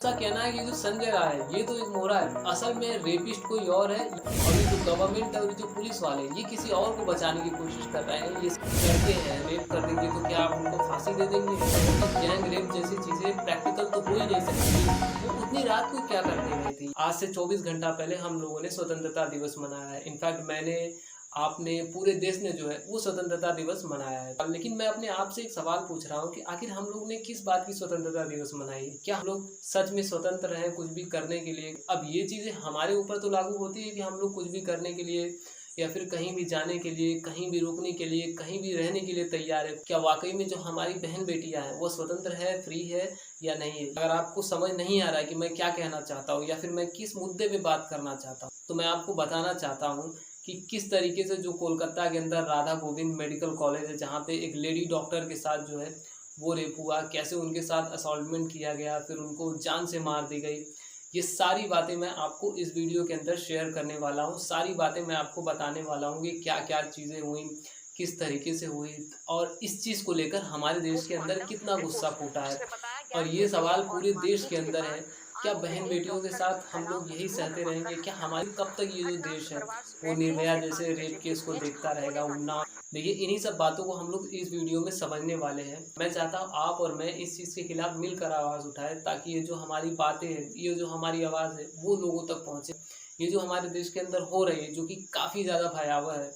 ऐसा कहना है कि जो संजय राय है ये तो एक मोहरा है, असल में रेपिस्ट कोई और है और ये जो गवर्नमेंट है और ये जो पुलिस वाले हैं ये किसी और को बचाने की कोशिश कर रहे हैं। ये लड़के हैं, रेप कर देंगे तो क्या आप उनको फांसी दे देंगे? अब गैंग रेप जैसी चीज़ें प्रैक्टिकल तो हो ही नहीं सकती। वो उतनी रात को क्या करने गई थी? आज से 24 घंटा पहले हम लोगों ने स्वतंत्रता दिवस मनाया है। इनफैक्ट मैंने, आपने, पूरे देश ने जो है वो स्वतंत्रता दिवस मनाया है। लेकिन मैं अपने आप से एक सवाल पूछ रहा हूँ कि आखिर हम लोग ने किस बात की स्वतंत्रता दिवस मनाई है? क्या हम लोग सच में स्वतंत्र हैं कुछ भी करने के लिए? अब ये चीज़ें हमारे ऊपर तो लागू होती है कि हम लोग कुछ भी करने के लिए या फिर कहीं भी जाने के लिए, कहीं भी रुकने के लिए, कहीं भी रहने के लिए तैयार है। क्या वाकई में जो हमारी बहन बेटियां हैं वो स्वतंत्र है, फ्री है या नहीं है? अगर आपको समझ नहीं आ रहा है कि मैं क्या कहना चाहता हूँ या फिर मैं किस मुद्दे पे बात करना चाहता हूँ, तो मैं आपको बताना चाहता हूँ कि किस तरीके से जो कोलकाता के अंदर राधा गोविंद मेडिकल कॉलेज है, जहाँ पे एक लेडी डॉक्टर के साथ जो है वो रेप हुआ, कैसे उनके साथ असॉल्टमेंट किया गया, फिर उनको जान से मार दी गई। ये सारी बातें मैं आपको इस वीडियो के अंदर शेयर करने वाला हूँ। सारी बातें मैं आपको बताने वाला हूँ कि क्या क्या चीज़ें हुई, किस तरीके से हुई और इस चीज़ को लेकर हमारे देश के अंदर कितना गुस्सा फूटा है। और ये सवाल पूरे देश के अंदर है, क्या बहन बेटियों के साथ हम लोग यही सहते रहेंगे? क्या हमारी कब तक ये जो देश है वो निर्भया जैसे रेप केस को देखता रहेगा? उन्नाव, देखिए इन्हीं सब बातों को हम लोग इस वीडियो में समझने वाले हैं। मैं चाहता हूँ आप और मैं इस चीज़ के खिलाफ मिलकर आवाज़ उठाएं, ताकि ये जो हमारी बातें हैं, ये जो हमारी आवाज़ है वो लोगों तक पहुँचे। ये जो हमारे देश के अंदर हो रही है, जो कि काफ़ी ज़्यादा भयावह है,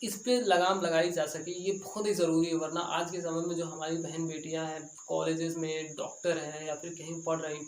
इस पे लगाम लगाई जा सके, ये बहुत ही ज़रूरी है। वरना आज के समय में जो हमारी बहन बेटियां हैं, कॉलेजेस में डॉक्टर हैं या फिर कहीं पढ़ रही,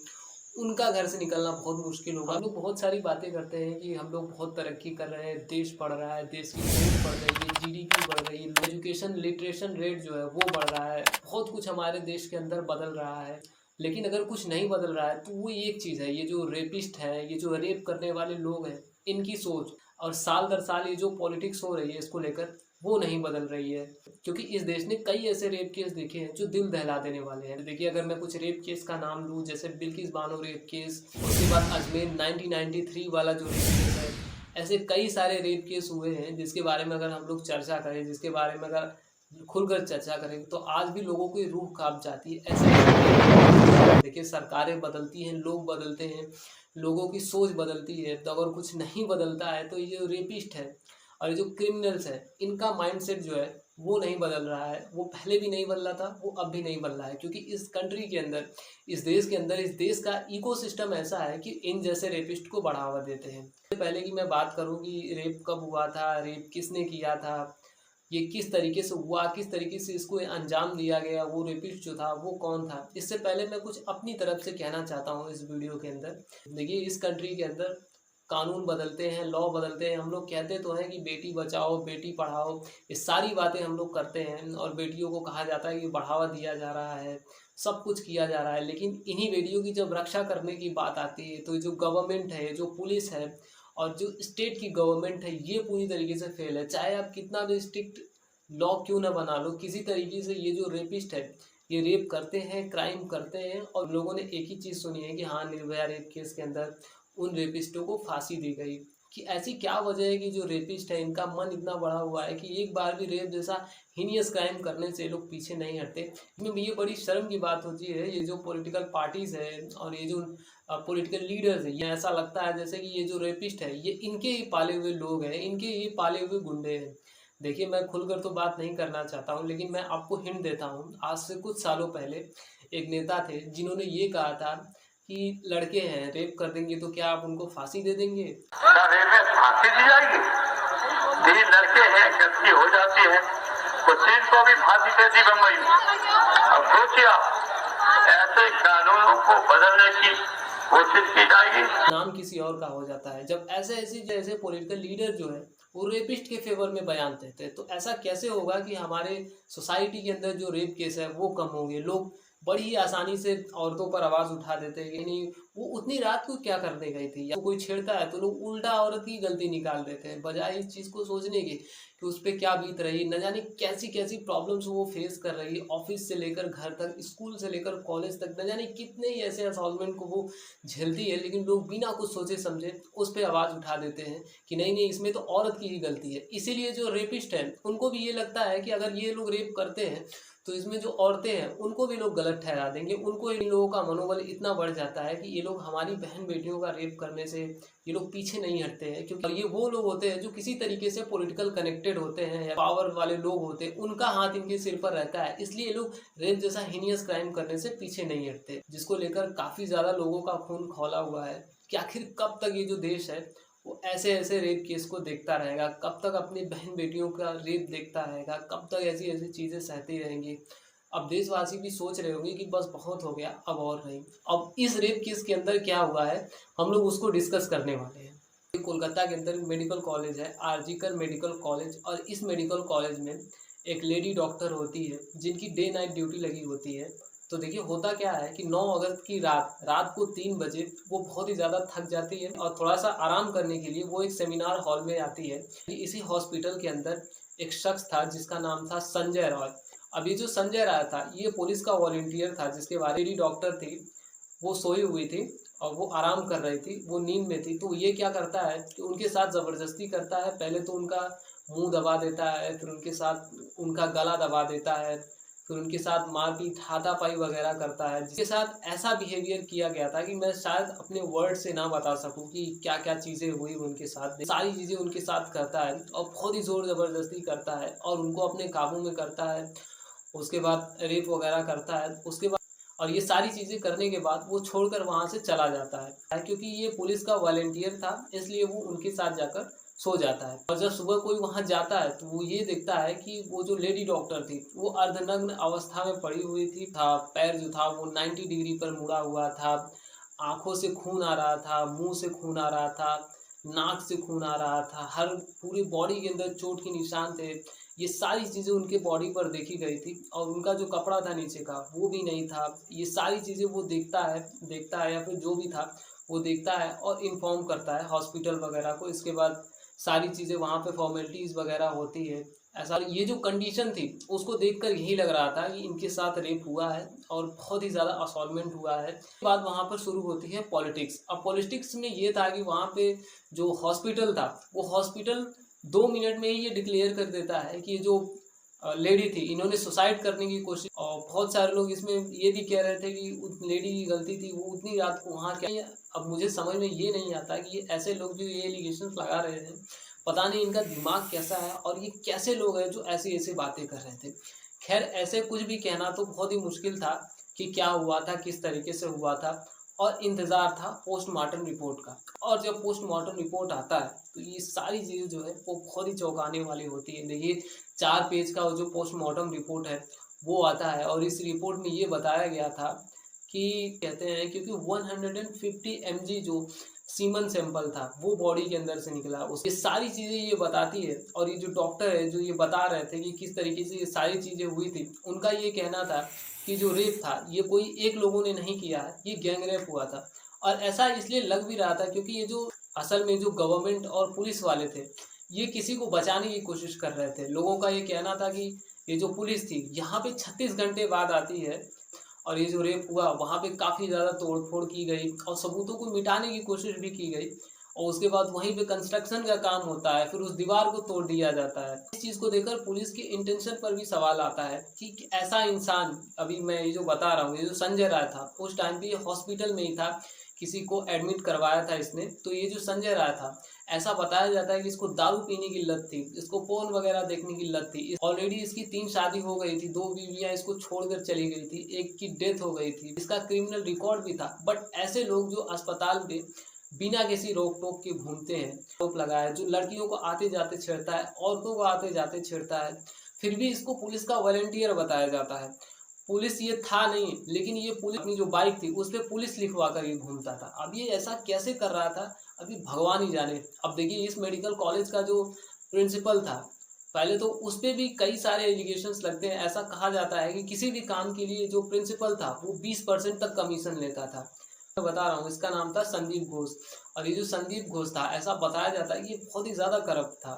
उनका घर से निकलना बहुत मुश्किल होगा। हम लोग बहुत सारी बातें करते हैं कि हम लोग बहुत तरक्की कर रहे हैं, देश बढ़ रहा है, देश की ग्रोथ बढ़ रही है, जीडीपी बढ़ रही है, एजुकेशन लिटरेशन रेट जो है वो बढ़ रहा है, बहुत कुछ हमारे देश के अंदर बदल रहा है। लेकिन अगर कुछ नहीं बदल रहा है तो वो एक चीज़ है, ये जो रेपिस्ट है, ये जो रेप करने वाले लोग हैं, इनकी सोच। और साल दर साल ये जो पॉलिटिक्स हो रही है इसको लेकर, वो नहीं बदल रही है। क्योंकि इस देश ने कई ऐसे रेप केस देखे हैं जो दिल दहला देने वाले हैं। देखिए, अगर मैं कुछ रेप केस का नाम लूँ, जैसे बिल्किस बानो रेप केस, उसके बाद अजमेर 1993 वाला जो रेप केस है, ऐसे कई सारे रेप केस हुए हैं जिसके बारे में अगर हम लोग चर्चा करें, जिसके बारे में अगर खुलकर चर्चा करें, तो आज भी लोगों की रूह काँप जाती है। ऐसे देखिए, सरकारें बदलती हैं, लोग बदलते हैं, लोगों की सोच बदलती है, तो अगर कुछ नहीं बदलता है तो ये जो रेपिस्ट है और ये जो क्रिमिनल्स हैं, इनका माइंडसेट जो है वो नहीं बदल रहा है। वो पहले भी नहीं बदला था, वो अब भी नहीं बदल रहा है, क्योंकि इस कंट्री के अंदर, इस देश के अंदर, इस देश का इकोसिस्टम ऐसा है कि इन जैसे रेपिस्ट को बढ़ावा देते हैं। इससे पहले कि मैं बात करूँ कि रेप कब हुआ था, रेप किसने किया था, ये किस तरीके से हुआ, किस तरीके से इसको अंजाम दिया गया, वो रेपिस्ट जो था वो कौन था, इससे पहले मैं कुछ अपनी तरफ से कहना चाहता हूँ इस वीडियो के अंदर। देखिए, इस कंट्री के अंदर कानून बदलते हैं, लॉ बदलते हैं। हम लोग कहते तो हैं कि बेटी बचाओ, बेटी पढ़ाओ, ये सारी बातें हम लोग करते हैं और बेटियों को कहा जाता है कि बढ़ावा दिया जा रहा है, सब कुछ किया जा रहा है। लेकिन इन्हीं बेटियों की जब रक्षा करने की बात आती है तो जो गवर्नमेंट है, जो पुलिस है और जो स्टेट की गवर्नमेंट है, ये पूरी तरीके से फेल है। चाहे आप कितना भी स्ट्रिक्ट लॉ क्यों ना बना लो, किसी तरीके से ये जो रेपिस्ट है, ये रेप करते हैं, क्राइम करते हैं। और लोगों ने एक ही चीज़ सुनी है कि हाँ, निर्भया रेप केस के अंदर उन रेपिस्टों को फांसी दी गई। कि ऐसी क्या वजह है कि जो रेपिस्ट है इनका मन इतना बड़ा हुआ है कि एक बार भी रेप जैसा हीनियस क्राइम करने से लोग पीछे नहीं हटते। इसमें ये बड़ी शर्म की बात होती है, ये जो पॉलिटिकल पार्टीज़ है और ये जो पॉलिटिकल लीडर्स है, ये ऐसा लगता है जैसे कि ये जो रेपिस्ट है ये इनके ही पाले हुए लोग हैं, इनके ही पाले हुए गुंडे हैं। देखिए, मैं खुलकर तो बात नहीं करना चाहता हूँ, लेकिन मैं आपको हिंट देता हूँ। आज से कुछ सालों पहले एक नेता थे जिन्होंने ये कहा था कि लड़के हैं, रेप कर देंगे तो क्या आप उनको फांसी दे देंगे? क्या रेप में फांसी दी जाएगी? ये लड़के हैं, गलती हो जाती है। हुसैन को भी फांसी दे दी बम्बई में। अब सोचिए आप, ऐसे कानूनों को बदलने की कोशिश की जाएगी, नाम किसी और का हो जाता है। जब ऐसे जैसे पॉलिटिकल लीडर जो है वो रेपिस्ट के फेवर में बयान देते हैं, तो ऐसा कैसे होगा कि हमारे सोसाइटी के अंदर जो रेप केस है वो कम होंगे? लोग बड़ी ही आसानी से औरतों पर आवाज़ उठा देते हैं कि नहीं, वो उतनी रात को क्या करने गई थी, या कोई छेड़ता है तो लोग उल्टा औरत की गलती निकाल देते हैं, बजाय इस चीज़ को सोचने के कि उस पर क्या बीत रही, न जाने कैसी कैसी प्रॉब्लम्स वो फेस कर रही है, ऑफिस से लेकर घर तक, स्कूल से लेकर कॉलेज तक, न जाने कितने ही ऐसे असॉल्टमेंट को वो झेलती है। लेकिन लोग बिना कुछ सोचे समझे उस पर आवाज़ उठा देते हैं कि नहीं नहीं, इसमें तो औरत की ही गलती है। इसीलिए जो रेपिस्ट है उनको भी ये लगता है कि अगर ये लोग रेप करते हैं तो इसमें जो औरतें हैं उनको भी लोग गलत ठहरा देंगे, उनको इन लोगों का मनोबल इतना बढ़ जाता है कि ये लोग हमारी बहन बेटियों का रेप करने से ये लोग पीछे नहीं हटते हैं, क्योंकि ये वो लोग होते हैं जो किसी तरीके से पॉलिटिकल कनेक्टेड होते हैं या पावर वाले लोग होते हैं, उनका हाथ इनके सिर पर रहता है, इसलिए ये लोग रेप जैसा हीनियस क्राइम करने से पीछे नहीं हटते, जिसको लेकर काफ़ी ज़्यादा लोगों का खून खौला हुआ है कि आखिर कब तक ये जो देश है वो ऐसे ऐसे रेप केस को देखता रहेगा, कब तक अपनी बहन बेटियों का रेप देखता रहेगा, कब तक ऐसी ऐसी चीज़ें सहती रहेंगी। अब देशवासी भी सोच रहे होंगे कि बस बहुत हो गया, अब और नहीं। अब इस रेप केस के अंदर क्या हुआ है हम लोग उसको डिस्कस करने वाले हैं। कोलकाता के अंदर मेडिकल कॉलेज है, आरजीकर मेडिकल कॉलेज, और इस मेडिकल कॉलेज में एक लेडी डॉक्टर होती है जिनकी डे नाइट ड्यूटी लगी होती है। तो देखिए होता क्या है कि 9 अगस्त की रात को 3 बजे वो बहुत ही ज़्यादा थक जाती है और थोड़ा सा आराम करने के लिए वो एक सेमिनार हॉल में आती है। इसी हॉस्पिटल के अंदर एक शख्स था जिसका नाम था संजय रॉय। अब ये जो संजय राय था ये पुलिस का वॉलंटियर था, जिसके बारे लेडी डॉक्टर थी वो सोई हुई थी और वो आराम कर रही थी, वो नींद में थी। तो ये क्या करता है कि उनके साथ ज़बरदस्ती करता है। पहले तो उनका मुंह दबा देता है, फिर उनके साथ उनका गला दबा देता है, फिर उनके साथ मारपीट हाथापाई वगैरह करता है, जिसके साथ ऐसा बिहेवियर किया गया था कि मैं शायद अपने वर्ड से ना बता सकूं कि क्या क्या चीज़ें हुई उनके साथ। सारी चीज़ें उनके साथ करता है और बहुत ही ज़ोर ज़बरदस्ती करता है और उनको अपने काबू में करता है। उसके बाद रेप वगैरह करता है। उसके बाद और ये सारी चीज़ें करने के बाद वो छोड़कर वहाँ से चला जाता है, क्योंकि ये पुलिस का वॉलंटियर था इसलिए वो उनके साथ जाकर सो जाता है। और जब सुबह कोई वहाँ जाता है तो वो ये देखता है कि वो जो लेडी डॉक्टर थी वो अर्धनग्न अवस्था में पड़ी हुई थी। पैर जो था वो 90 डिग्री पर मुड़ा हुआ था, आंखों से खून आ रहा था, मुंह से खून आ रहा था, नाक से खून आ रहा था, हर पूरी बॉडी के अंदर चोट के निशान थे। ये सारी चीज़ें उनके बॉडी पर देखी गई थी और उनका जो कपड़ा था नीचे का वो भी नहीं था। ये सारी चीज़ें वो देखता है या फिर जो भी था वो देखता है और इन्फॉर्म करता है हॉस्पिटल वगैरह को। इसके बाद सारी चीज़ें वहाँ पे फॉर्मेलिटीज़ वगैरह होती है। ऐसा ये जो कंडीशन थी उसको देखकर यही लग रहा था कि इनके साथ रेप हुआ है और बहुत ही ज़्यादा असॉल्टमेंट हुआ है। उसके बाद वहाँ पर शुरू होती है पॉलिटिक्स। अब पॉलिटिक्स में ये था कि वहाँ पे जो हॉस्पिटल था वो हॉस्पिटल 2 मिनट में ही ये डिक्लेयर कर देता है कि जो लेडी थी इन्होंने सुसाइड करने की कोशिश। और बहुत सारे लोग इसमें ये भी कह रहे थे कि उस लेडी की गलती थी, वो उतनी रात को वहाँ क्या। अब मुझे समझ में ये नहीं आता कि ये ऐसे लोग जो ये एलिगेशंस लगा रहे थे, पता नहीं इनका दिमाग कैसा है और ये कैसे लोग हैं जो ऐसी ऐसी बातें कर रहे थे। खैर ऐसे कुछ भी कहना तो बहुत ही मुश्किल था कि क्या हुआ था, किस तरीके से हुआ था, और इंतज़ार था पोस्टमार्टम रिपोर्ट का। और जब पोस्टमार्टम रिपोर्ट आता है तो ये सारी चीज़ें जो है वो बहुत ही चौंकाने वाली होती है। देखिए 4 पेज का जो पोस्टमार्टम रिपोर्ट है वो आता है और इस रिपोर्ट में ये बताया गया था कि कहते हैं क्योंकि 150 mg जो सीमन सैंपल था वो बॉडी के अंदर से निकला। उस ये सारी चीज़ें ये बताती है। और ये जो डॉक्टर है जो ये बता रहे थे कि किस तरीके से ये सारी चीज़ें हुई थी, उनका ये कहना था कि जो रेप था ये कोई एक लोगों ने नहीं किया है, ये गैंग रेप हुआ था। और ऐसा इसलिए लग भी रहा था क्योंकि ये जो असल में जो गवर्नमेंट और पुलिस वाले थे ये किसी को बचाने की कोशिश कर रहे थे। लोगों का ये कहना था कि ये जो पुलिस थी यहाँ पे 36 घंटे बाद आती है और ये जो रेप हुआ वहाँ पे काफ़ी ज़्यादा तोड़फोड़ की गई और सबूतों को मिटाने की कोशिश भी की गई। और उसके बाद वहीं पे कंस्ट्रक्शन का काम होता है, फिर उस दीवार को तोड़ दिया जाता है। इस चीज़ को देखकर पुलिस के इंटेंशन पर भी सवाल आता है कि ऐसा इंसान, अभी मैं ये जो बता रहा हूँ, ये जो संजय राय था उस टाइम पे हॉस्पिटल में ही था, किसी को एडमिट करवाया था इसने। तो ये जो संजय राय था ऐसा बताया जाता है कि इसको दारू पीने की लत थी, इसको पोर्न वगैरह देखने की लत थी। ऑलरेडी इसकी 3 शादी हो गई थी, 2 बीवियां इसको छोड़कर चली गई थी, एक की डेथ हो गई थी, इसका क्रिमिनल रिकॉर्ड भी था। बट ऐसे लोग जो अस्पताल में बिना किसी रोक टोक के घूमते हैं, रोक लगाया, जो लड़कियों को आते जाते छेड़ता है, औरतों को आते जाते छेड़ता है, फिर भी इसको पुलिस का वॉलंटियर बताया जाता है। पुलिस ये था नहीं, लेकिन ये पुलिस अपनी जो बाइक थी उस पर पुलिस लिखवा कर ये घूमता था। अब ये ऐसा कैसे कर रहा था अभी भगवान ही जाने। अब देखिए इस मेडिकल कॉलेज का जो प्रिंसिपल था, पहले तो उस पर भी कई सारे एलिगेशंस लगते हैं। ऐसा कहा जाता है कि किसी भी काम के लिए जो प्रिंसिपल था वो 20% तक कमीशन लेता था। मैं बता रहा हूँ, इसका नाम था संदीप घोष। और ये जो संदीप घोष था ऐसा बताया जाता है कि ये बहुत ही ज़्यादा करप्ट था।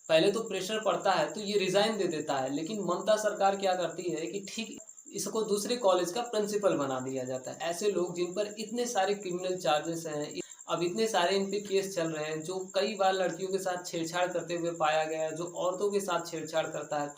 पहले तो प्रेशर पड़ता है तो ये रिज़ाइन दे देता है, लेकिन ममता सरकार क्या करती है कि ठीक इसको दूसरे कॉलेज का प्रिंसिपल बना दिया जाता है। ऐसे लोग जिन पर इतने सारे क्रिमिनल चार्जेस हैं, अब इतने सारे इन पे केस चल रहे हैं, जो कई बार लड़कियों के साथ छेड़छाड़ करते हुए पाया गया है, जो औरतों के साथ छेड़छाड़ करता है,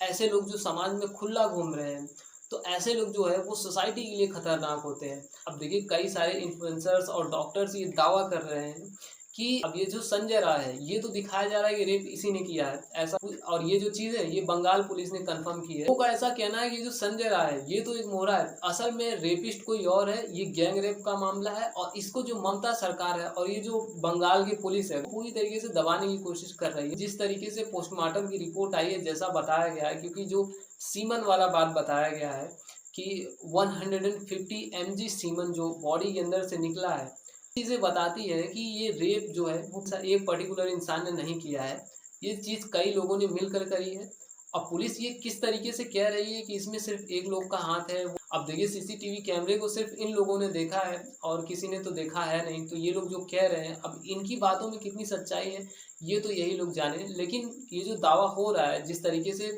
ऐसे लोग जो समाज में खुला घूम रहे हैं, तो ऐसे लोग जो है वो सोसाइटी के लिए खतरनाक होते हैं। अब देखिए कई सारे इन्फ्लुएंसर्स और डॉक्टर्स ये दावा कर रहे हैं कि अब ये जो संजय राय है, ये तो दिखाया जा रहा है कि रेप इसी ने किया है, ऐसा और ये जो चीज़ है ये बंगाल पुलिस ने कंफर्म की है। लोगों का ऐसा कहना है कि जो संजय राय है ये तो एक मोहरा है, असल में रेपिस्ट कोई और है, ये गैंग रेप का मामला है और इसको जो ममता सरकार है और ये जो बंगाल की पुलिस है पूरी तरीके से दबाने की कोशिश कर रही है। जिस तरीके से पोस्टमार्टम की रिपोर्ट आई है जैसा बताया गया है, क्योंकि जो सीमन वाला बात बताया गया है कि 150 mg सीमन जो बॉडी के अंदर से निकला है, चीज़ें बताती है कि ये रेप जो है वो एक पर्टिकुलर इंसान ने नहीं किया है, ये चीज़ कई लोगों ने मिलकर करी है। अब पुलिस ये किस तरीके से कह रही है कि इसमें सिर्फ एक लोग का हाथ है। अब देखिए सीसीटीवी कैमरे को सिर्फ इन लोगों ने देखा है और किसी ने तो देखा है नहीं, तो ये लोग जो कह रहे हैं अब इनकी बातों में कितनी सच्चाई है ये तो यही लोग जाने। लेकिन ये जो दावा हो रहा है, जिस तरीके से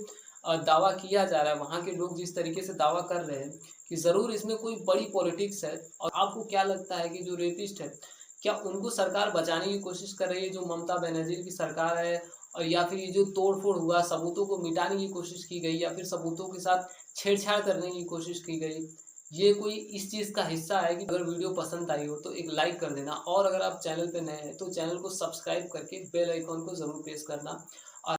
दावा किया जा रहा है, वहाँ के लोग जिस तरीके से दावा कर रहे हैं कि ज़रूर इसमें कोई बड़ी पॉलिटिक्स है। और आपको क्या लगता है कि जो रेपिस्ट है, क्या उनको सरकार बचाने की कोशिश कर रही है, जो ममता बनर्जी की सरकार है, और या फिर ये जो तोड़-फोड़ हुआ, सबूतों को मिटाने की कोशिश की गई या फिर सबूतों के साथ छेड़छाड़ करने की कोशिश की गई? ये कोई इस चीज़ का हिस्सा है कि अगर वीडियो पसंद आई हो तो एक लाइक कर देना और अगर आप चैनल पे नए हैं तो चैनल को सब्सक्राइब करके बेल आइकॉन को ज़रूर प्रेस करना।